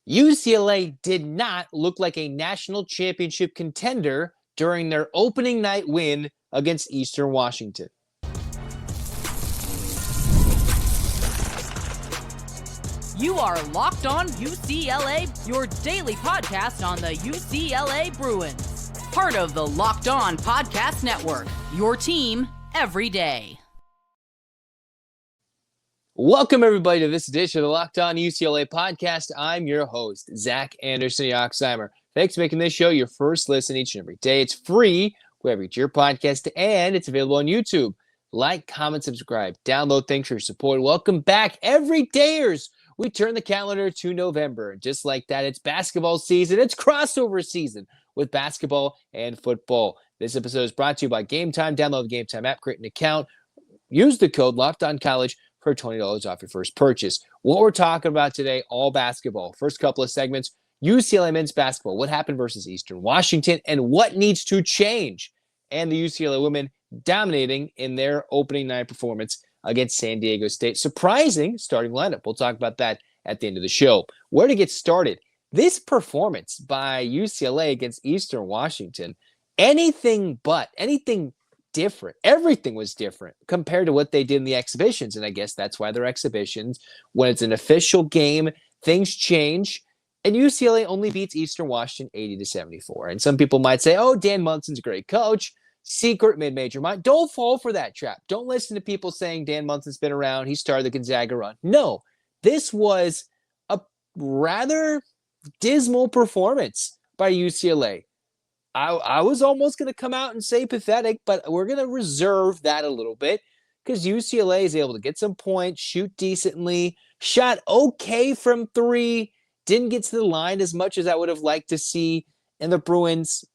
UCLA did not look like a national championship contender during their opening night win against Eastern Washington. You are Locked On UCLA, your daily podcast on the UCLA Bruins. Part of the Locked On Podcast Network, your team every day. Welcome, everybody, to this edition of the Locked On UCLA podcast. I'm your host, Zach Anderson-Yoxsimer. Thanks for making this show your first listen each and every day. It's free wherever you get your podcast, and it's available on YouTube. Like, comment, subscribe, download. Thanks for your support. Welcome back, everydayers. We turn the calendar to November, and just like that, it's basketball season. It's crossover season with basketball and football. This episode is brought to you by Game Time. Download the Game Time app, create an account, use the code LOCKEDONCollege for $20 off your first purchase. What we're talking about today, all basketball. First couple of segments, UCLA men's basketball. What happened versus Eastern Washington and what needs to change? And the UCLA women dominating in their opening night performance against San Diego State. Surprising starting lineup. We'll talk about that at the end of the show. Where to get started? This performance by UCLA against Eastern Washington, anything different. Everything was different compared to what they did in the exhibitions. And I guess that's why they're exhibitions. When it's an official game, things change. And UCLA only beats Eastern Washington 80-74. And some people might say, oh, Dan Munson's a great coach. Secret mid-major mind. Don't fall for that trap. Don't listen to people saying Dan Munson's been around. He started the Gonzaga run. No, this was a rather dismal performance by UCLA. I was almost going to come out and say pathetic, but we're going to reserve that a little bit because UCLA is able to get some points, shoot decently, shot okay from three, didn't get to the line as much as I would have liked to see, and the Bruins,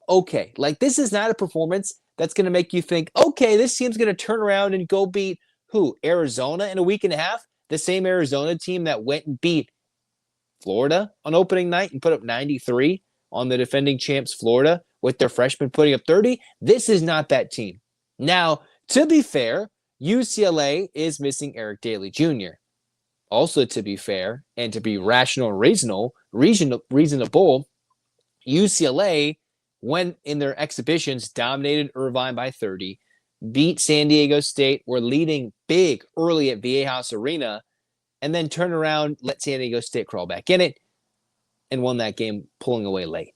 okay. Like, this is not a performance that's going to make you think, okay, this team's going to turn around and go beat who? Arizona in a week and a half? The same Arizona team that went and beat Florida on opening night and put up 93 on the defending champs Florida with their freshmen putting up 30. This is not that team. Now, to be fair, UCLA is missing Eric Daly Jr. Also, to be fair, and to be rational and reasonable, UCLA, when in their exhibitions, dominated Irvine by 30, beat San Diego State, were leading big early at Viejas Arena, and then turned around, let San Diego State crawl back in it, and won that game pulling away late.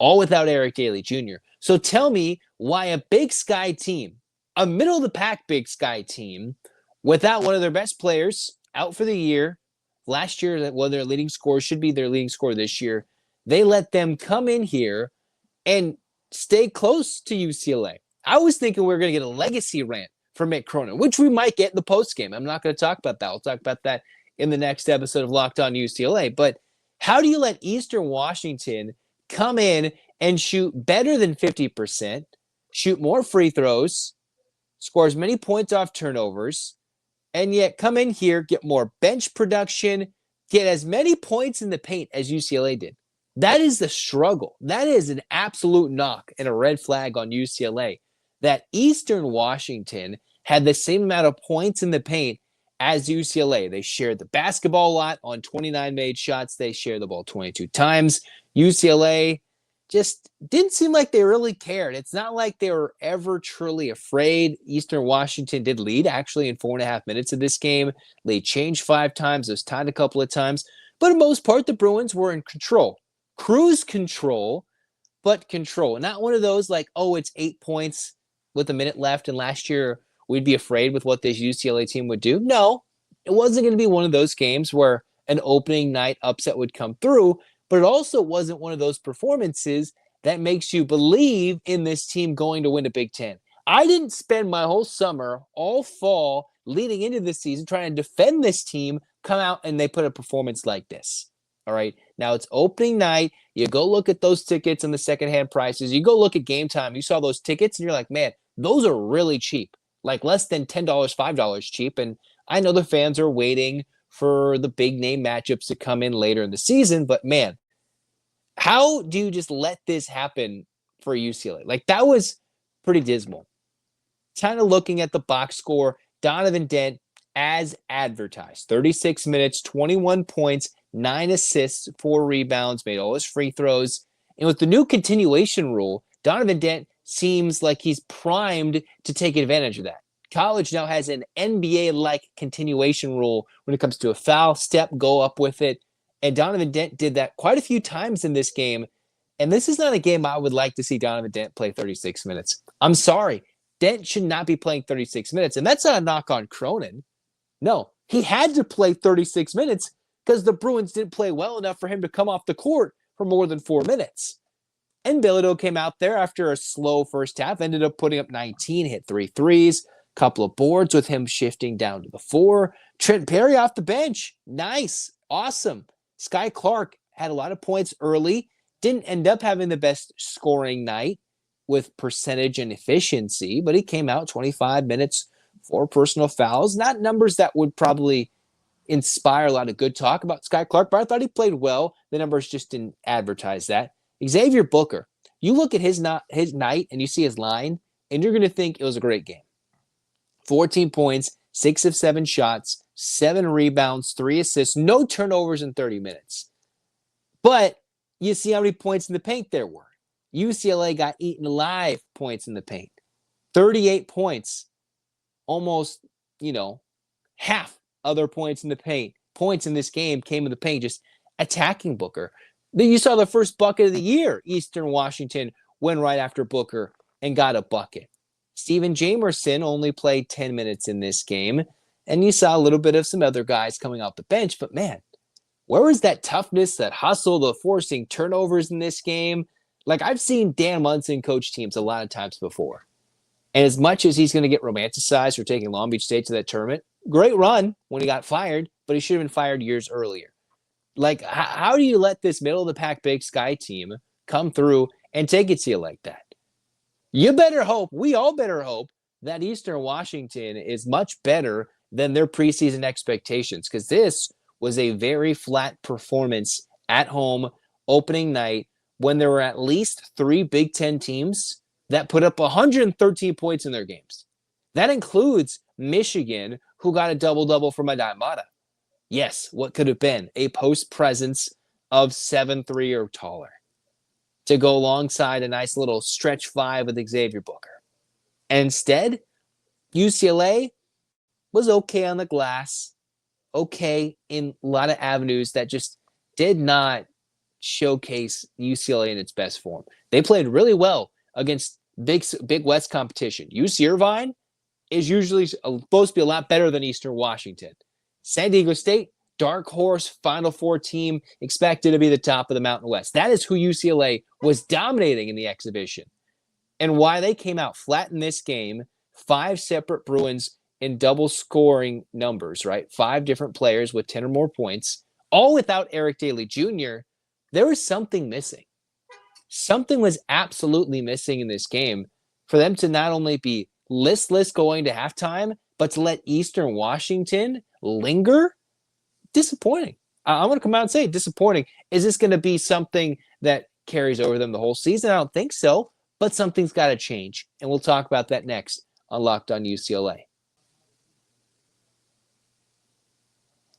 All without Eric Daly Jr. So tell me why a Big Sky team, a middle-of-the-pack Big Sky team, without one of their best players, out for the year, last year, well, their leading scorer should be their leading scorer this year, they let them come in here and stay close to UCLA. I was thinking we were going to get a legacy rant from Mick Cronin, which we might get in the postgame. I'm not going to talk about that. I'll talk about that in the next episode of Locked On UCLA. But how do you let Eastern Washington come in and shoot better than 50%, shoot more free throws, score as many points off turnovers, and yet come in here, get more bench production, get as many points in the paint as UCLA did? That is the struggle. That is an absolute knock and a red flag on UCLA, that Eastern Washington had the same amount of points in the paint as UCLA. They shared the basketball a lot. On 29 made shots, they shared the ball 22 times. UCLA just didn't seem like they really cared. It's not like they were ever truly afraid. Eastern Washington did lead, actually, in 4.5 minutes of this game. They changed 5 times. It was tied a couple of times. But for the most part, the Bruins were in control. Cruise control, but control. Not one of those like, oh, it's 8 points with a minute left, and last year we'd be afraid with what this UCLA team would do. No, it wasn't going to be one of those games where an opening night upset would come through, but it also wasn't one of those performances that makes you believe in this team going to win a Big Ten. I didn't spend my whole summer, all fall, leading into this season, trying to defend this team, come out and they put a performance like this. All right, now it's opening night. You go look at those tickets and the secondhand prices. You go look at Game Time. You saw those tickets and you're like, man, those are really cheap. Like less than $10, $5 cheap. And I know the fans are waiting for the big name matchups to come in later in the season. But man, how do you just let this happen for UCLA? Like, that was pretty dismal. Kind of looking at the box score, Donovan Dent, as advertised, 36 minutes, 21 points, 9 assists, 4 rebounds, made all his free throws. And with the new continuation rule, Donovan Dent seems like he's primed to take advantage of that. College now has an NBA-like continuation rule when it comes to a foul, step, go up with it. And Donovan Dent did that quite a few times in this game. And this is not a game I would like to see Donovan Dent play 36 minutes. I'm sorry. Dent should not be playing 36 minutes. And that's not a knock on Cronin. No, he had to play 36 minutes because the Bruins didn't play well enough for him to come off the court for more than 4 minutes. And Bilodeau came out there after a slow first half, ended up putting up 19, hit 3 threes, couple of boards with him shifting down to the 4. Trent Perry off the bench. Nice. Awesome. Sky Clark had a lot of points early. Didn't end up having the best scoring night with percentage and efficiency, but he came out 25 minutes, 4 personal fouls. Not numbers that would probably inspire a lot of good talk about Sky Clark, but I thought he played well. The numbers just didn't advertise that. Xavier Booker, you look at his night and you see his line, and you're going to think it was a great game. 14 points, 6 of 7 shots, 7 rebounds, 3 assists, no turnovers in 30 minutes. But you see how many points in the paint there were. UCLA got eaten alive points in the paint. 38 points. Almost, half other points in the paint. Points in this game came in the paint, just attacking Booker. Then you saw the first bucket of the year. Eastern Washington went right after Booker and got a bucket. Steven Jamerson only played 10 minutes in this game. And you saw a little bit of some other guys coming off the bench. But man, where was that toughness, that hustle, the forcing turnovers in this game? Like, I've seen Dan Munson coach teams a lot of times before. And as much as he's going to get romanticized for taking Long Beach State to that tournament, great run when he got fired, but he should have been fired years earlier. Like, how do you let this middle-of-the-pack Big Sky team come through and take it to you like that? You better hope, we all better hope, that Eastern Washington is much better than their preseason expectations, because this was a very flat performance at home opening night when there were at least 3 Big Ten teams that put up 113 points in their games. That includes Michigan, who got a double-double from Adai Mata. Yes, what could have been a post presence of 7'3" or taller to go alongside a nice little stretch 5 with Xavier Booker. And instead, UCLA was okay on the glass, okay in a lot of avenues that just did not showcase UCLA in its best form. They played really well against Big West competition. UC Irvine is usually supposed to be a lot better than Eastern Washington. San Diego State, dark horse, Final Four team, expected to be the top of the Mountain West. That is who UCLA was dominating in the exhibition. And why they came out flat in this game, 5 separate Bruins in double scoring numbers, right? 5 different players with 10 or more points, all without Eric Daly Jr., there was something missing. Something was absolutely missing in this game for them to not only be listless going to halftime, but to let Eastern Washington linger. Disappointing. I'm going to come out and say disappointing. Is this going to be something that carries over them the whole season? I don't think so, but something's got to change. And we'll talk about that next on Locked On UCLA.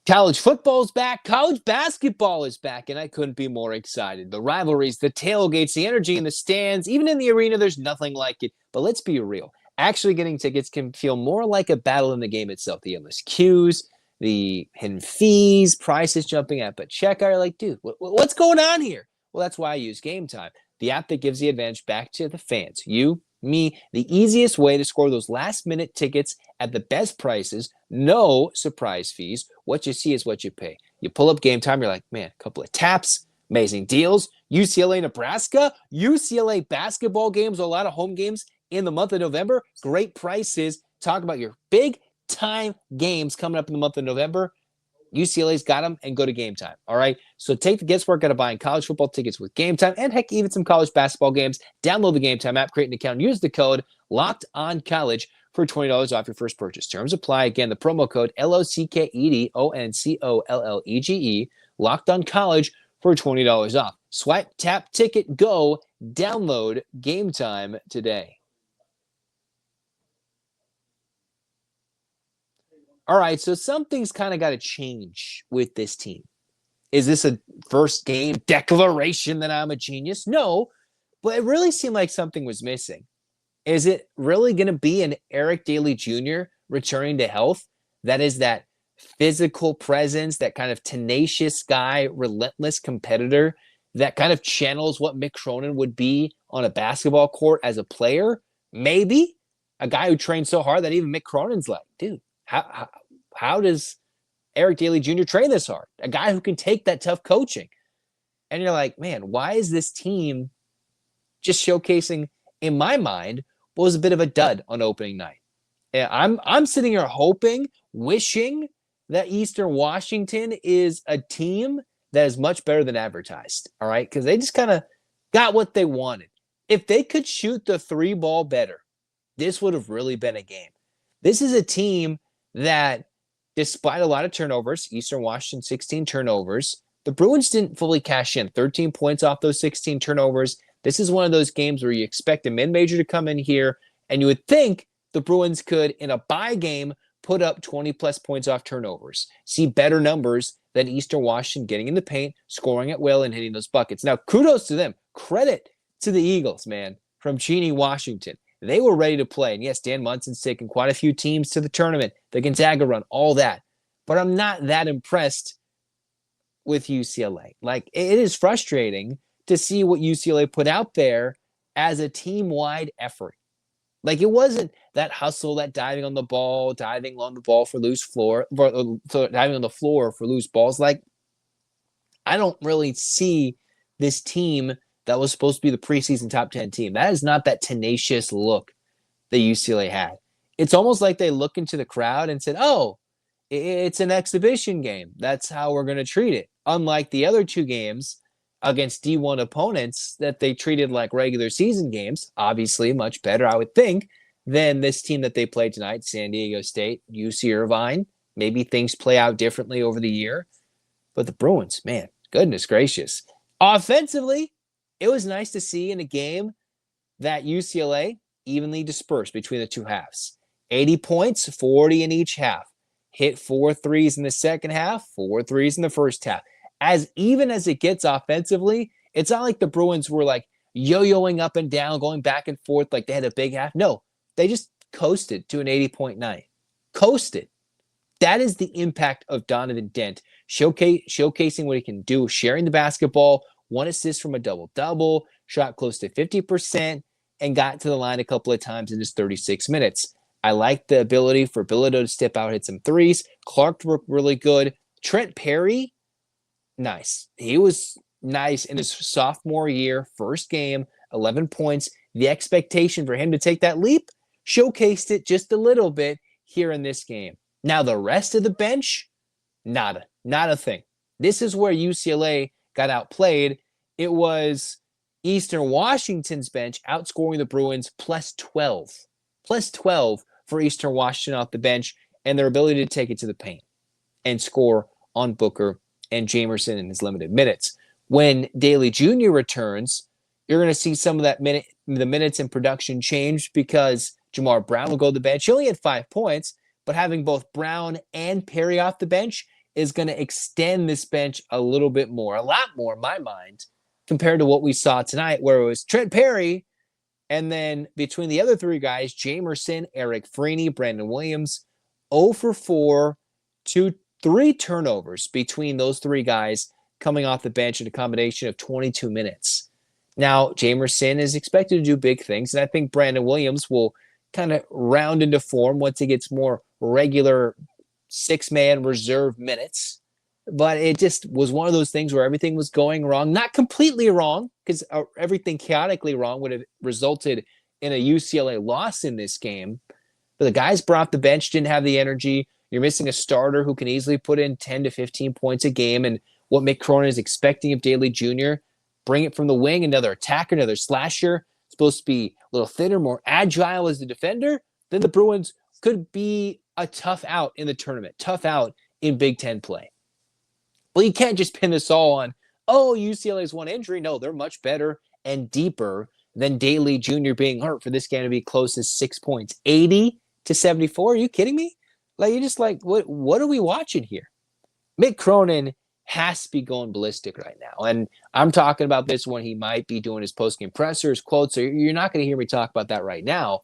College football is back. College basketball is back, and I couldn't be more excited. The rivalries, the tailgates, the energy in the stands, even in the arena, there's nothing like it. But let's be real. Actually getting tickets can feel more like a battle in the game itself. The endless queues, the hidden fees, prices jumping up at checkout. You're like, dude, what's going on here? Well, that's why I use Game Time, the app that gives the advantage back to the fans. You, me, the easiest way to score those last-minute tickets at the best prices, no surprise fees. What you see is what you pay. You pull up Game Time, you're like, man, a couple of taps, amazing deals. UCLA, Nebraska, UCLA basketball games, a lot of home games in the month of November. Great prices. Talk about your big-time games coming up in the month of November. UCLA's got them, and go to Game Time, all right? So take the guesswork out of buying college football tickets with Game Time, and heck, even some college basketball games. Download the Game Time app, create an account, use the code LOCKEDONCollege for $20 off your first purchase. Terms apply. Again, the promo code LOCKEDONCOLLEGE, Locked On College for $20 off. Swipe, tap, ticket, go. Download Game Time today. All right, so something's kind of got to change with this team. Is this a first game declaration that I'm a genius? No, but it really seemed like something was missing. Is it really going to be an Eric Daly Jr. returning to health? That is that physical presence, that kind of tenacious guy, relentless competitor that kind of channels what Mick Cronin would be on a basketball court as a player? Maybe. A guy who trains so hard that even Mick Cronin's like, dude, how does Eric Daly Jr. train this hard? A guy who can take that tough coaching. And you're like, man, why is this team just showcasing, in my mind, what was a bit of a dud on opening night? And I'm sitting here hoping, wishing that Eastern Washington is a team that is much better than advertised, all right? Because they just kind of got what they wanted. If they could shoot the three ball better, this would have really been a game. This is a team that, despite a lot of turnovers, Eastern Washington 16 turnovers, the Bruins didn't fully cash in. 13 points off those 16 turnovers. This is one of those games where you expect a mid-major to come in here, and you would think the Bruins could, in a bye game, put up 20-plus points off turnovers. See better numbers than Eastern Washington getting in the paint, scoring at will, and hitting those buckets. Now, kudos to them. Credit to the Eagles, man, from Cheney, Washington. They were ready to play. And yes, Dan Munson's taken quite a few teams to the tournament, the Gonzaga run, all that. But I'm not that impressed with UCLA. Like, it is frustrating to see what UCLA put out there as a team-wide effort. Like, it wasn't that hustle, that diving on the ball, diving on the ball for loose floor, diving on the floor for loose balls. Like, I don't really see this team that was supposed to be the preseason top 10 team. That is not that tenacious look that UCLA had. It's almost like they look into the crowd and said, oh, it's an exhibition game. That's how we're going to treat it. Unlike the other two games against D1 opponents that they treated like regular season games, obviously much better, I would think, than this team that they played tonight, San Diego State, UC Irvine. Maybe things play out differently over the year. But the Bruins, man, goodness gracious. Offensively, it was nice to see in a game that UCLA evenly dispersed between the two halves. 80 points, 40 in each half. Hit 4 threes in the second half, 4 threes in the first half. As even as it gets offensively, it's not like the Bruins were like yo-yoing up and down, going back and forth like they had a big half. No, they just coasted to an 80-point night. Coasted. That is the impact of Donovan Dent, showcasing what he can do, sharing the basketball, 1 assist from a double-double, shot close to 50%, and got to the line a couple of times in just 36 minutes. I like the ability for Bilodeau to step out, hit some threes. Clark looked really good. Trent Perry, nice. He was nice in his sophomore year, first game, 11 points. The expectation for him to take that leap showcased it just a little bit here in this game. Now, the rest of the bench, not a thing. This is where UCLA got outplayed. It was Eastern Washington's bench outscoring the Bruins plus 12. Plus 12 for Eastern Washington off the bench, and their ability to take it to the paint and score on Booker and Jamerson in his limited minutes. When Daly Jr. returns, you're going to see some of the minutes in production change because Jamar Brown will go to the bench. He only had 5 points, but having both Brown and Perry off the bench is going to extend this bench a little bit more, a lot more in my mind, compared to what we saw tonight, where it was Trent Perry, and then between the other three guys, Jamerson, Eric Freeney, Brandon Williams, 0 for 4, 3 turnovers between those three guys coming off the bench in a combination of 22 minutes. Now, Jamerson is expected to do big things, and I think Brandon Williams will kind of round into form once he gets more regular 6-man reserve minutes. But it just was one of those things where everything was going wrong. Not completely wrong, because everything chaotically wrong would have resulted in a UCLA loss in this game. But the guys brought the bench, didn't have the energy. You're missing a starter who can easily put in 10 to 15 points a game. And what Mick Cronin is expecting of Daly Jr., bring it from the wing, another attacker, another slasher. Supposed to be a little thinner, more agile as the defender. Then the Bruins could be a tough out in the tournament, tough out in Big Ten play. Well, you can't just pin this all on, oh, UCLA's one injury. No, they're much better and deeper than Daly Jr. being hurt for this game to be close as 6 points. 80 to 74. Are you kidding me? Like, you're just like, what are we watching here? Mick Cronin has to be going ballistic right now. And I'm talking about this when he might be doing his post-game pressers, quotes. So you're not going to hear me talk about that right now.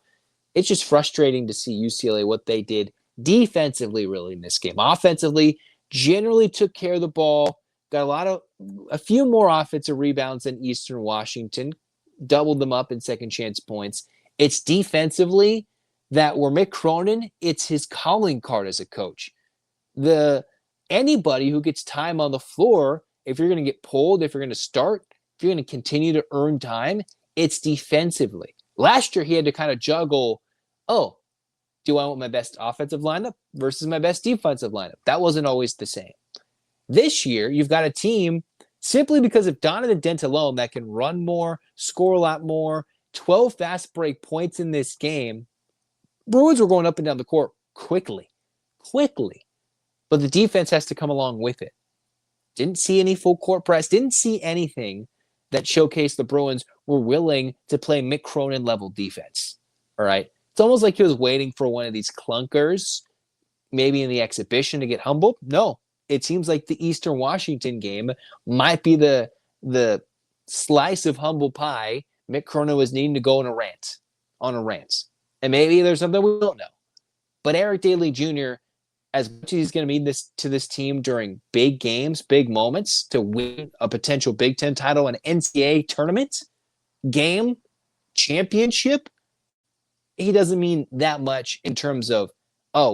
It's just frustrating to see UCLA, what they did defensively really in this game. Offensively, generally took care of the ball, got a few more offensive rebounds than Eastern Washington, doubled them up in second chance points. It's defensively that where Mick Cronin, it's his calling card as a coach. Anybody who gets time on the floor, if you're going to get pulled, if you're going to start, if you're going to continue to earn time, it's defensively. Last year, he had to kind of juggle, do I want my best offensive lineup versus my best defensive lineup? That wasn't always the same. This year, you've got a team, simply because of Donovan Dent alone, that can run more, score a lot more, 12 fast break points in this game. Bruins were going up and down the court quickly. But the defense has to come along with it. Didn't see any full court press. Didn't see anything that showcased the Bruins were willing to play Mick Cronin level defense. All right. It's almost like he was waiting for one of these clunkers, maybe in the exhibition, to get humbled. No, it seems like the Eastern Washington game might be the slice of humble pie Mick Cronin was needing to go on a rant. And maybe there's something we don't know. But Eric Daly Jr., as much as he's going to mean to this team during big games, big moments, to win a potential Big Ten title, an NCAA tournament, game, championship, he doesn't mean that much in terms of,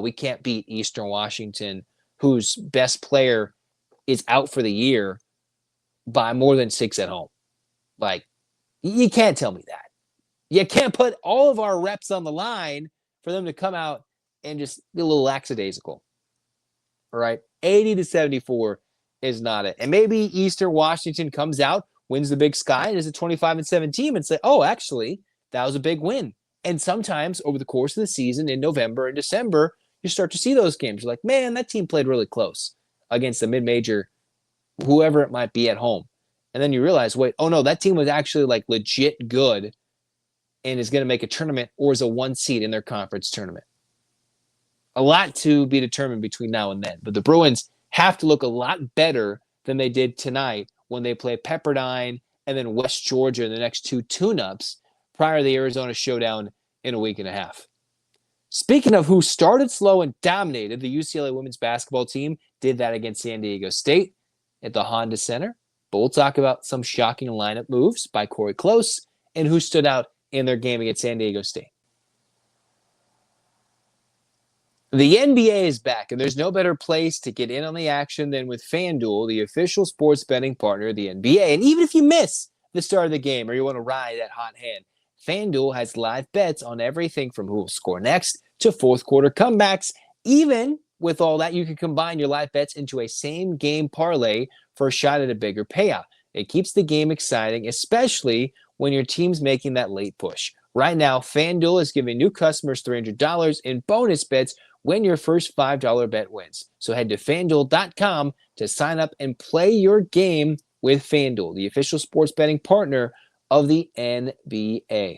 we can't beat Eastern Washington, whose best player is out for the year, by more than 6 at home. Like, you can't tell me that. You can't put all of our reps on the line for them to come out and just be a little lackadaisical. All right, 80-74 is not it. And maybe Eastern Washington comes out, wins the Big Sky, and is a 25-7 team, and say, actually, that was a big win. And sometimes over the course of the season in November and December, you start to see those games. You're like, man, that team played really close against the mid-major, whoever it might be at home. And then you realize, wait, no, that team was actually like legit good and is going to make a tournament or is a 1 seed in their conference tournament. A lot to be determined between now and then. But the Bruins have to look a lot better than they did tonight when they play Pepperdine and then West Georgia in the next 2 tune-ups prior to the Arizona showdown in a week and a half. Speaking of who started slow and dominated, the UCLA women's basketball team did that against San Diego State at the Honda Center. But we'll talk about some shocking lineup moves by Corey Close and who stood out in their game against San Diego State. The NBA is back, and there's no better place to get in on the action than with FanDuel, the official sports betting partner of the NBA. And even if you miss the start of the game or you want to ride that hot hand, FanDuel has live bets on everything from who will score next to fourth quarter comebacks. Even with all that, you can combine your live bets into a same-game parlay for a shot at a bigger payout. It keeps the game exciting, especially when your team's making that late push. Right now, FanDuel is giving new customers $300 in bonus bets when your first $5 bet wins. So head to FanDuel.com to sign up and play your game with FanDuel, the official sports betting partner of the NBA.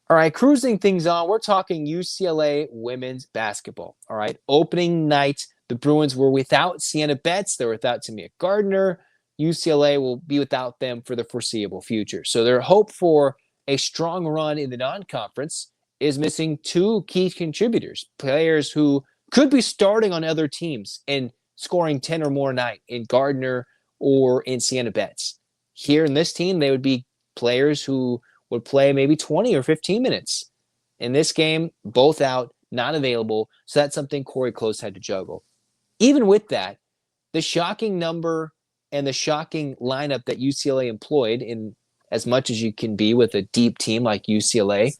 All right, cruising things on, we're talking UCLA women's basketball. All right, opening night, the Bruins were without Sienna Betts. They're without Timea Gardner. UCLA will be without them for the foreseeable future. So their hope for a strong run in the non-conference is missing 2 key contributors, players who could be starting on other teams and scoring 10 or more a night in Gardner or in Sienna Betts. Here in this team, they would be players who would play maybe 20 or 15 minutes. In this game, both out, not available, so that's something Corey Close had to juggle. Even with that, the shocking number and the shocking lineup that UCLA employed, in as much as you can be with a deep team like UCLA,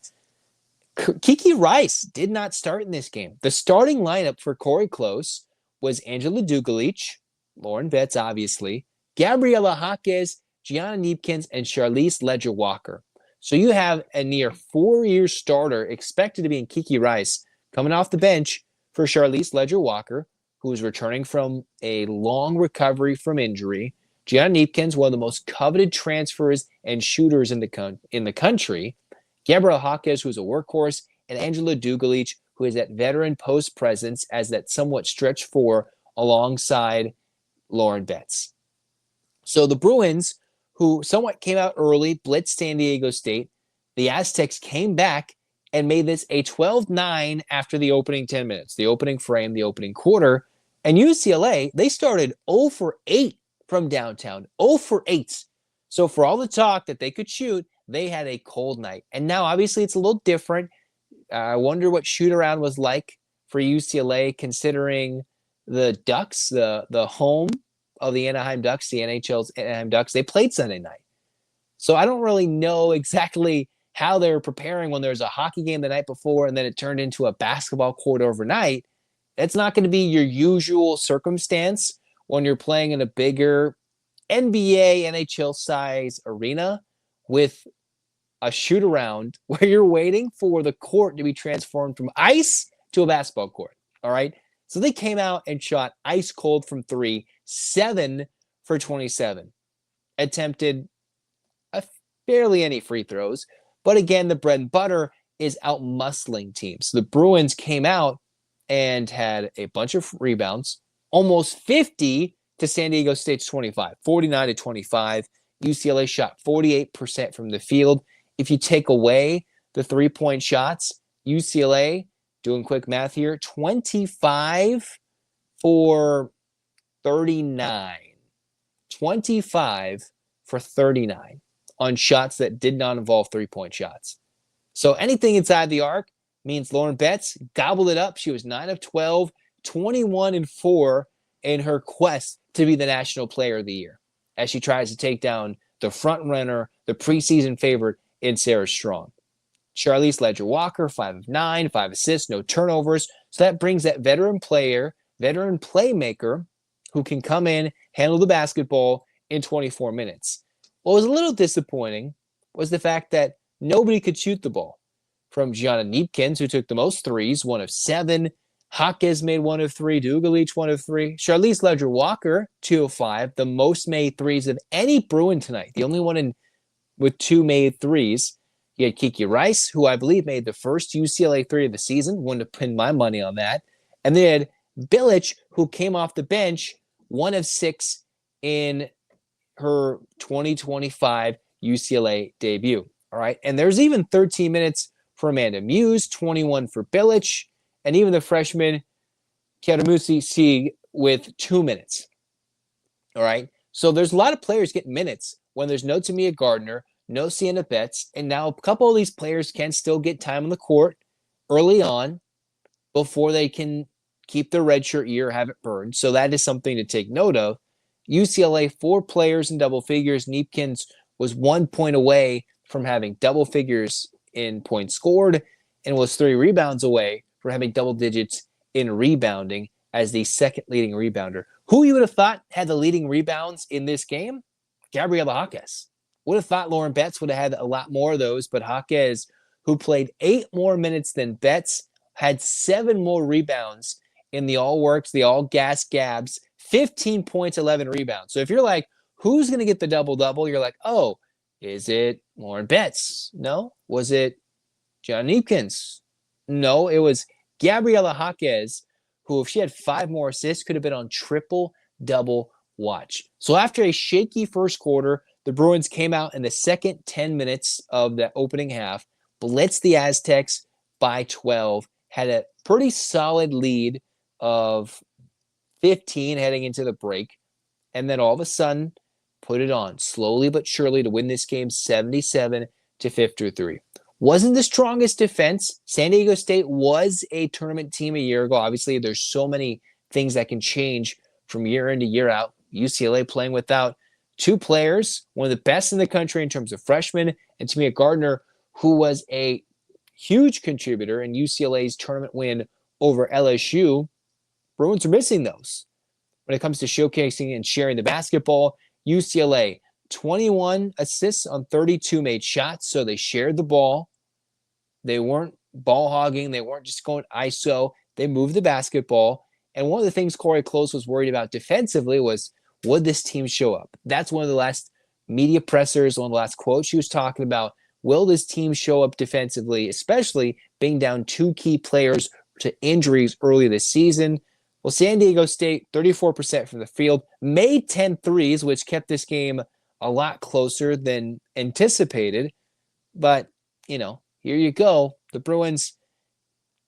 Kiki Rice did not start in this game. The starting lineup for Corey Close was Angela Dugalich, Lauren Betts, obviously, Gabriela Jaquez, Gianna Neepkins, and Charlize Ledger-Walker. So you have a near 4-year starter expected to be in Kiki Rice coming off the bench for Charlize Ledger-Walker, who is returning from a long recovery from injury. Gianna Neepkins, one of the most coveted transfers and shooters in the country. Gabriela Jaquez, who's a workhorse, and Angela Dugalich, who is that veteran post presence as that somewhat stretch four alongside Lauren Betts. So the Bruins, who somewhat came out early, blitzed San Diego State, the Aztecs came back and made this a 12-9 after the opening 10 minutes, the opening frame, the opening quarter. And UCLA, they started 0 for 8 from downtown, 0 for 8. So for all the talk that they could shoot, they had a cold night. And now, obviously, it's a little different. I wonder what shoot-around was like for UCLA, considering the Ducks, the home of the Anaheim Ducks, the NHL's Anaheim Ducks, they played Sunday night. So I don't really know exactly how they were preparing when there was a hockey game the night before and then it turned into a basketball court overnight. It's not going to be your usual circumstance when you're playing in a bigger NBA, NHL size arena with a shoot around where you're waiting for the court to be transformed from ice to a basketball court. All right. So they came out and shot ice cold from 3, 7 for 27. Attempted barely any free throws. But again, the bread and butter is out-muscling teams. The Bruins came out and had a bunch of rebounds, almost 50 to San Diego State's 25, 49 to 25. UCLA shot 48% from the field. If you take away the three-point shots, UCLA, doing quick math here, 25 for 39. 25 for 39 on shots that did not involve three-point shots. So anything inside the arc means Lauren Betts gobbled it up. She was 9 of 12, 21-4 in her quest to be the National Player of the Year as she tries to take down the front runner, the preseason favorite in Sarah Strong. Charlize Ledger-Walker, 5 of 9, 5 assists, no turnovers. So that brings that veteran player, veteran playmaker who can come in, handle the basketball in 24 minutes. What was a little disappointing was the fact that nobody could shoot the ball. From Gianna Neepkins, who took the most threes, 1 of 7. Jaquez made 1 of 3. Dugalich, 1 of 3. Charlize Ledger-Walker, 2 of 5. The most made threes of any Bruin tonight. The only one with 2 made threes. You had Kiki Rice, who I believe made the first UCLA 3 of the season. Wouldn't have pinned my money on that. And then had Bilodeau, who came off the bench, 1 of 6 in her 2025 UCLA debut. All right. And there's even 13 minutes for Amanda Muse, 21 for Bilodeau, and even the freshman Kiaramusi Sieg with 2 minutes. All right. So there's a lot of players getting minutes when there's no Timea Gardner, no Sienna Betts, and now a couple of these players can still get time on the court early on before they can keep their redshirt year, have it burned. So that is something to take note of. UCLA, 4 players in double figures. Neepkins was 1 point away from having double figures in points scored and was 3 rebounds away from having double digits in rebounding as the second leading rebounder. Who you would have thought had the leading rebounds in this game? Gabriela Jaquez. Would have thought Lauren Betts would have had a lot more of those, but Jaquez, who played 8 more minutes than Betts, had 7 more rebounds in the all-works, the all-gas gabs, 15 points, 11 rebounds. So if you're like, who's going to get the double-double? You're like, oh, is it Lauren Betts? No. Was it John Neepkins? No, it was Gabriela Jaquez, who, if she had 5 more assists, could have been on triple-double watch. So after a shaky first quarter, the Bruins came out in the second 10 minutes of the opening half, blitzed the Aztecs by 12, had a pretty solid lead of 15 heading into the break, and then all of a sudden put it on slowly but surely to win this game 77-53. Wasn't the strongest defense. San Diego State was a tournament team a year ago. Obviously, there's so many things that can change from year in to year out. UCLA playing without 2 players, one of the best in the country in terms of freshmen, and Timea Gardner, who was a huge contributor in UCLA's tournament win over LSU. Bruins are missing those. When it comes to showcasing and sharing the basketball, UCLA, 21 assists on 32 made shots, so they shared the ball. They weren't ball hogging. They weren't just going ISO. They moved the basketball. And one of the things Corey Close was worried about defensively was, would this team show up? That's one of the last media pressers, one of the last quotes she was talking about. Will this team show up defensively, especially being down 2 key players to injuries early this season. Well, San Diego State, 34% from the field, made 10 threes, which kept this game a lot closer than anticipated. But, here you go. The Bruins,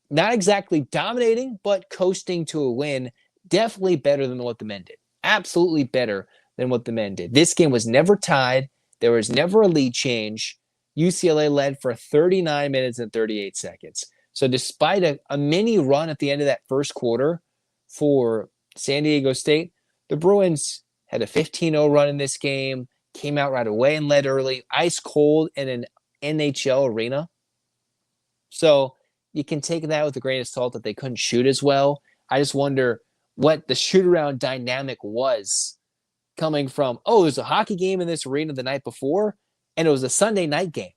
not exactly dominating, but coasting to a win. Definitely better than what the men did. Absolutely better than what the men did. This game was never tied. There was never a lead change. UCLA led for 39 minutes and 38 seconds. So despite a mini run at the end of that first quarter for San Diego State, the Bruins had a 15-0 run in this game, came out right away and led early, ice cold in an NHL arena. So you can take that with a grain of salt that they couldn't shoot as well. I just wonder what the shoot-around dynamic was coming from, there's a hockey game in this arena the night before, and it was a Sunday night game.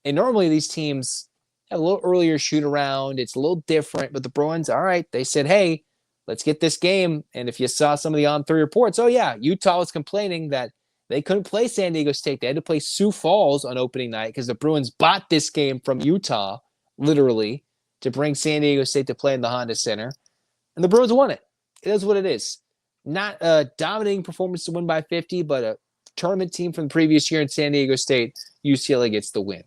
And normally these teams have a little earlier shoot-around. It's a little different, but the Bruins, all right, they said, hey, let's get this game. And if you saw some of the on-3 reports, Utah was complaining that they couldn't play San Diego State. They had to play Sioux Falls on opening night because the Bruins bought this game from Utah, literally, to bring San Diego State to play in the Honda Center. And the Bruins won it. It is what it is. Not a dominating performance to win by 50, but a tournament team from the previous year in San Diego State. UCLA gets the win.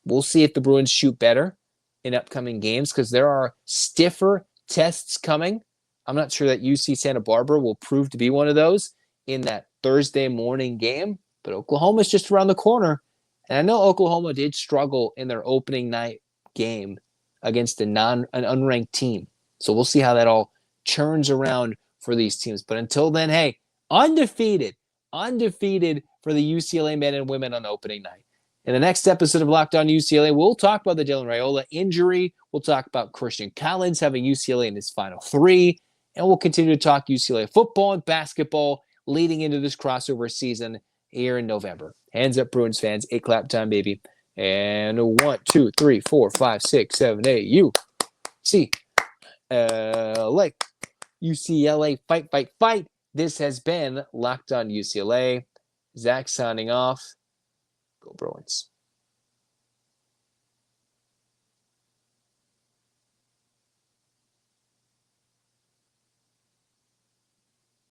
We'll see if the Bruins shoot better in upcoming games because there are stiffer tests coming. I'm not sure that UC Santa Barbara will prove to be one of those in that Thursday morning game, but Oklahoma's just around the corner. And I know Oklahoma did struggle in their opening night game against an unranked team. So we'll see how that all churns around for these teams. But until then, hey, undefeated for the UCLA men and women on opening night. In the next episode of Locked On UCLA, we'll talk about the Dylan Raiola injury. We'll talk about Christian Collins having UCLA in his final 3. And we'll continue to talk UCLA football and basketball leading into this crossover season here in November. Hands up, Bruins fans. 8 clap time, baby. And 1, 2, 3, 4, 5, 6, 7, 8. UCLA. UCLA, fight, fight, fight. This has been Locked On UCLA. Zach signing off. Go Bruins.